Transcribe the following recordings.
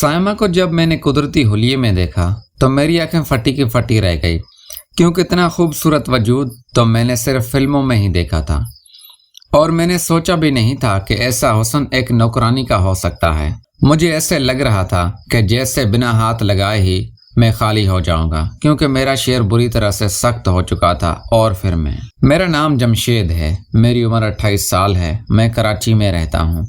साइमा को जब मैंने कुदरती हुलिये में देखा तो मेरी आंखें फटी की फटी रह गई, क्योंकि इतना खूबसूरत वजूद तो मैंने सिर्फ फिल्मों में ही देखा था और मैंने सोचा भी नहीं था कि ऐसा हुस्न एक नौकरानी का हो सकता है। मुझे ऐसे लग रहा था कि जैसे बिना हाथ लगाए ही मैं खाली हो जाऊंगा, क्योंकि मेरा शेर बुरी तरह से सख्त हो चुका था। और फिर मेरा नाम जमशेद है, मेरी उम्र 28 साल है, मैं कराची में रहता हूँ।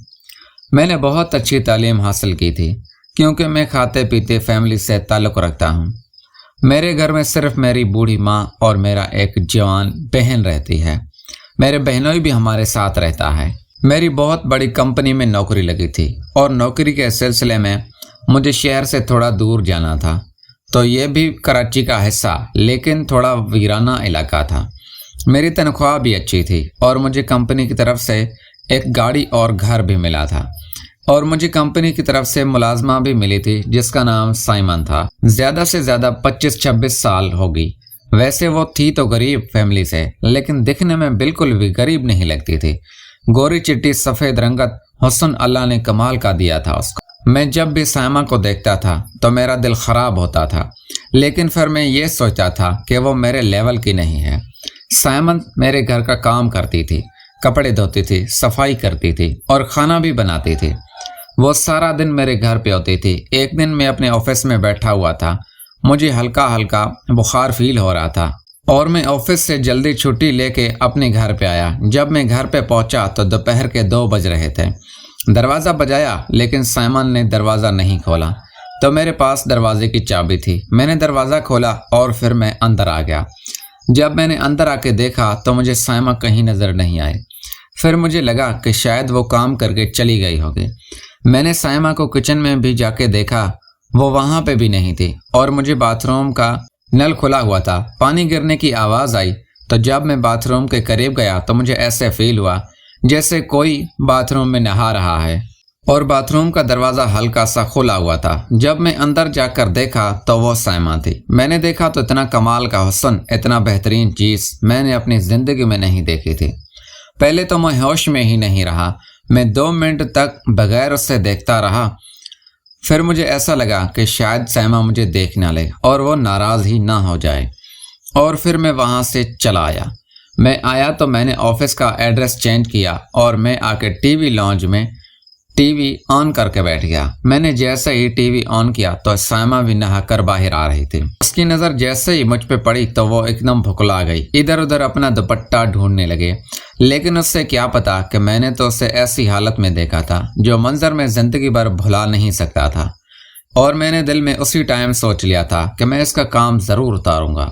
मैंने बहुत अच्छी तालीम हासिल की थी, क्योंकि मैं खाते पीते फैमिली से ताल्लुक़ रखता हूँ। मेरे घर में सिर्फ मेरी बूढ़ी माँ और मेरा एक जवान बहन रहती है। मेरे बहनोई भी हमारे साथ रहता है। मेरी बहुत बड़ी कंपनी में नौकरी लगी थी और नौकरी के सिलसिले में मुझे शहर से थोड़ा दूर जाना था, तो ये भी कराची का हिस्सा, लेकिन थोड़ा वीराना इलाका था। मेरी तनख्वाह भी अच्छी थी और मुझे कंपनी की तरफ से एक गाड़ी और घर भी मिला था, और मुझे कंपनी की तरफ से मुलाजमा भी मिली थी जिसका नाम साइमन था। ज़्यादा से ज़्यादा 25-26 साल होगी। वैसे वो थी तो गरीब फैमिली से, लेकिन दिखने में बिल्कुल भी गरीब नहीं लगती थी। गोरी चिट्टी सफ़ेद रंगत हुस्न अल्लाह ने कमाल का दिया था उसको। मैं जब भी साइमा को देखता था तो मेरा दिल ख़राब होता था, लेकिन फिर मैं ये सोचता था कि वो मेरे लेवल की नहीं है। साइमन मेरे घर का काम करती थी, कपड़े धोती थी, सफाई करती थी और खाना भी बनाती थी। वो सारा दिन मेरे घर पे होती थी। एक दिन मैं अपने ऑफिस में बैठा हुआ था, मुझे हल्का हल्का बुखार फील हो रहा था और मैं ऑफिस से जल्दी छुट्टी लेके अपने घर पे आया। जब मैं घर पे पहुंचा तो दोपहर के 2 बज रहे थे। दरवाज़ा बजाया, लेकिन साइमन ने दरवाज़ा नहीं खोला, तो मेरे पास दरवाजे की चाबी थी। मैंने दरवाज़ा खोला और फिर मैं अंदर आ गया। जब मैंने अंदर आके देखा तो मुझे साइमा कहीं नज़र नहीं आई। फिर मुझे लगा कि शायद वो काम करके चली गई होगी। मैंने साइमा को किचन में भी जाके देखा, वो वहाँ पे भी नहीं थी, और मुझे बाथरूम का नल खुला हुआ था। पानी गिरने की आवाज़ आई, तो जब मैं बाथरूम के करीब गया तो मुझे ऐसे फील हुआ जैसे कोई बाथरूम में नहा रहा है, और बाथरूम का दरवाज़ा हल्का सा खुला हुआ था। जब मैं अंदर जाकर देखा तो वो साइमा थी। मैंने देखा तो इतना कमाल का हुस्न, इतना बेहतरीन चीज़ मैंने अपनी ज़िंदगी में नहीं देखी थी। पहले तो मैं होश में ही नहीं रहा। मैं 2 मिनट तक बगैर उससे देखता रहा। फिर मुझे ऐसा लगा कि शायद साइमा मुझे देख ना ले और वो नाराज़ ही ना हो जाए, और फिर मैं वहाँ से चला आया। मैं आया तो मैंने ऑफिस का एड्रेस चेंज किया और मैं आके टीवी लॉन्ज में टीवी ऑन करके बैठ गया। मैंने जैसे ही टीवी ऑन किया तो साइमा भी नहाकर बाहर आ रही थी। उसकी नज़र जैसे ही मुझ पे पड़ी तो वो एकदम भुखला गई, इधर उधर अपना दुपट्टा ढूंढने लगे। लेकिन उससे क्या पता कि मैंने तो उसे ऐसी हालत में देखा था जो मंजर में ज़िंदगी भर भुला नहीं सकता था, और मैंने दिल में उसी टाइम सोच लिया था कि मैं इसका काम ज़रूर उतारूंगा।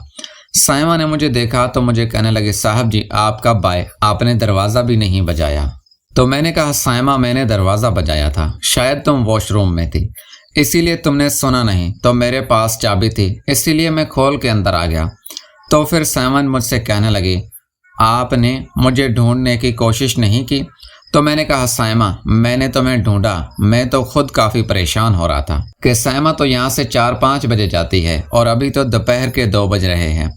साइमा ने मुझे देखा तो मुझे कहने लगे, साहब जी आप कब आए, आपने दरवाज़ा भी नहीं बजाया। तो मैंने कहा, साइमा मैंने दरवाज़ा बजाया था, शायद तुम वॉशरूम में थी इसीलिए तुमने सुना नहीं, तो मेरे पास चाबी थी इसीलिए मैं खोल के अंदर आ गया। तो फिर साइमन मुझसे कहने लगी, आपने मुझे ढूंढने की कोशिश नहीं की? तो मैंने कहा, साइमा मैंने तुम्हें ढूंढा, मैं तो खुद काफ़ी परेशान हो रहा था कि साइमा तो यहाँ से 4-5 बजे जाती है और अभी तो दोपहर के 2 बज रहे हैं,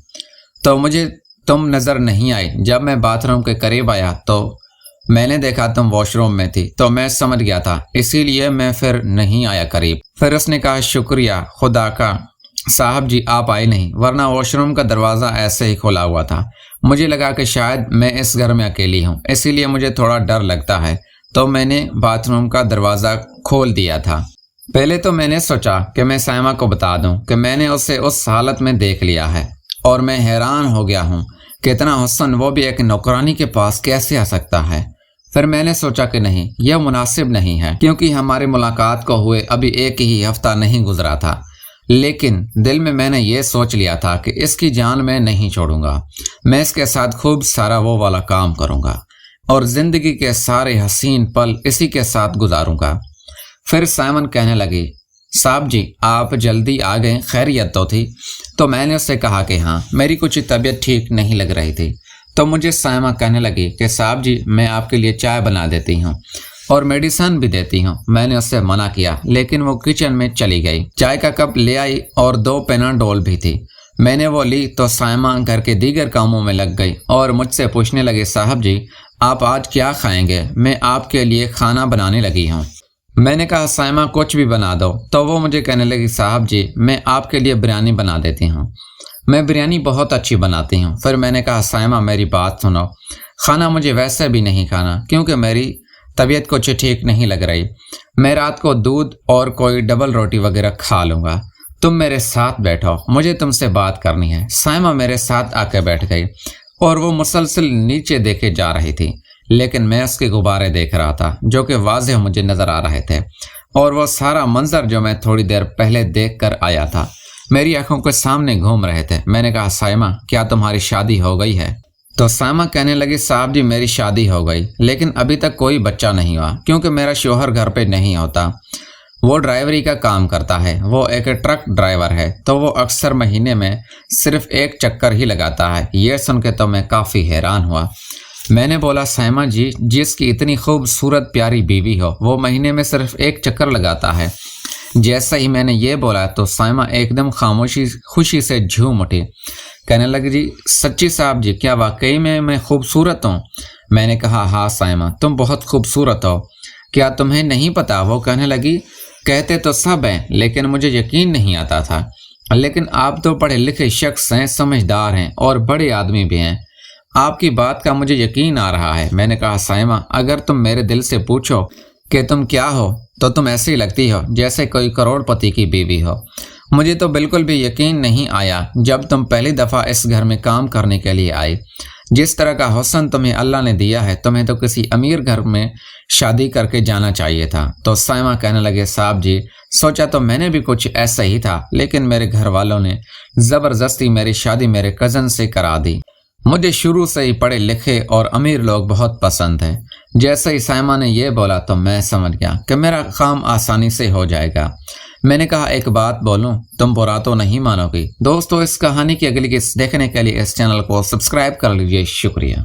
तो मुझे तुम नज़र नहीं आई। जब मैं बाथरूम के करीब आया तो मैंने देखा तुम वॉशरूम में थी, तो मैं समझ गया था, इसीलिए मैं फिर नहीं आया करीब। फिर उसने कहा, शुक्रिया खुदा का साहब जी आप आए नहीं, वरना वॉशरूम का दरवाज़ा ऐसे ही खुला हुआ था। मुझे लगा कि शायद मैं इस घर में अकेली हूँ, इसीलिए मुझे थोड़ा डर लगता है, तो मैंने बाथरूम का दरवाज़ा खोल दिया था। पहले तो मैंने सोचा कि मैं साइमा को बता दूँ कि मैंने उसे उस हालत में देख लिया है, और मैं हैरान हो गया हूँ कि इतना हुस्न वो भी एक नौकरानी के पास कैसे आ सकता है। फिर मैंने सोचा कि नहीं, यह मुनासिब नहीं है, क्योंकि हमारी मुलाकात को हुए अभी 1 ही हफ्ता नहीं गुजरा था। लेकिन दिल में मैंने ये सोच लिया था कि इसकी जान मैं नहीं छोड़ूंगा, मैं इसके साथ खूब सारा वो वाला काम करूंगा और ज़िंदगी के सारे हसीन पल इसी के साथ गुजारूंगा। फिर साइमन कहने लगी, साहब जी आप जल्दी आ गए, खैरियत तो थी? तो मैंने उससे कहा कि हाँ, मेरी कुछ तबीयत ठीक नहीं लग रही थी। तो मुझे साइमा कहने लगी कि साहब जी मैं आपके लिए चाय बना देती हूँ और मेडिसिन भी देती हूँ। मैंने उससे मना किया, लेकिन वो किचन में चली गई, चाय का कप ले आई और 2 पेनाडोल भी थी। मैंने वो ली तो साइमा घर के दीगर कामों में लग गई और मुझसे पूछने लगे, साहब जी आप आज क्या खाएंगे, मैं आपके लिए खाना बनाने लगी हूँ। میں نے کہا سائمہ کچھ بھی بنا دو، تو وہ مجھے کہنے لگی صاحب جی میں آپ کے لیے بریانی بنا دیتی ہوں، میں بریانی بہت اچھی بناتی ہوں۔ پھر میں نے کہا سائمہ میری بات سنو، کھانا مجھے ویسے بھی نہیں کھانا کیونکہ میری طبیعت کچھ ٹھیک نہیں لگ رہی، میں رات کو دودھ اور کوئی ڈبل روٹی وغیرہ کھا لوں گا، تم میرے ساتھ بیٹھو، مجھے تم سے بات کرنی ہے۔ سائمہ میرے ساتھ آ کے بیٹھ گئی اور وہ مسلسل نیچے دیکھے جا رہی تھی، لیکن میں اس کے غبارے دیکھ رہا تھا جو کہ واضح مجھے نظر آ رہے تھے، اور وہ سارا منظر جو میں تھوڑی دیر پہلے دیکھ کر آیا تھا میری آنکھوں کے سامنے گھوم رہے تھے۔ میں نے کہا سائمہ کیا تمہاری شادی ہو گئی ہے؟ تو سائمہ کہنے لگی صاحب جی میری شادی ہو گئی لیکن ابھی تک کوئی بچہ نہیں ہوا کیونکہ میرا شوہر گھر پہ نہیں ہوتا، وہ ڈرائیوری کا کام کرتا ہے، وہ ایک ٹرک ڈرائیور ہے، تو وہ اکثر مہینے میں صرف ایک چکر ہی لگاتا ہے۔ یہ سن کے تو میں کافی حیران ہوا۔ میں نے بولا سائمہ جی جس کی اتنی خوبصورت پیاری بیوی ہو وہ مہینے میں صرف ایک چکر لگاتا ہے؟ جیسا ہی میں نے یہ بولا تو سائمہ ایک دم خوشی سے جھوم اٹھی، کہنے لگی جی سچی صاحب جی کیا واقعی میں خوبصورت ہوں؟ میں نے کہا ہاں سائمہ تم بہت خوبصورت ہو، کیا تمہیں نہیں پتا؟ وہ کہنے لگی کہتے تو سب ہیں لیکن مجھے یقین نہیں آتا تھا، لیکن آپ تو پڑھے لکھے شخص ہیں، سمجھدار ہیں اور بڑے آدمی بھی ہیں، آپ کی بات کا مجھے یقین آ رہا ہے۔ میں نے کہا سائمہ اگر تم میرے دل سے پوچھو کہ تم کیا ہو تو تم ایسی لگتی ہو جیسے کوئی کروڑ پتی کی بیوی ہو۔ مجھے تو بالکل بھی یقین نہیں آیا جب تم پہلی دفعہ اس گھر میں کام کرنے کے لیے آئی، جس طرح کا حسن تمہیں اللہ نے دیا ہے تمہیں تو کسی امیر گھر میں شادی کر کے جانا چاہیے تھا۔ تو سائمہ کہنے لگے صاحب جی سوچا تو میں نے بھی کچھ ایسا ہی تھا لیکن میرے گھر والوں نے زبردستی میری شادی میرے کزن سے کرا دی۔ مجھے شروع سے ہی پڑھے لکھے اور امیر لوگ بہت پسند ہیں۔ جیسے ہی سائمہ نے یہ بولا تو میں سمجھ گیا کہ میرا کام آسانی سے ہو جائے گا۔ میں نے کہا ایک بات بولوں، تم برا تو نہیں مانو گی؟ دوستو اس کہانی کی اگلی قسط دیکھنے کے لیے اس چینل کو سبسکرائب کر لیجئے، شکریہ۔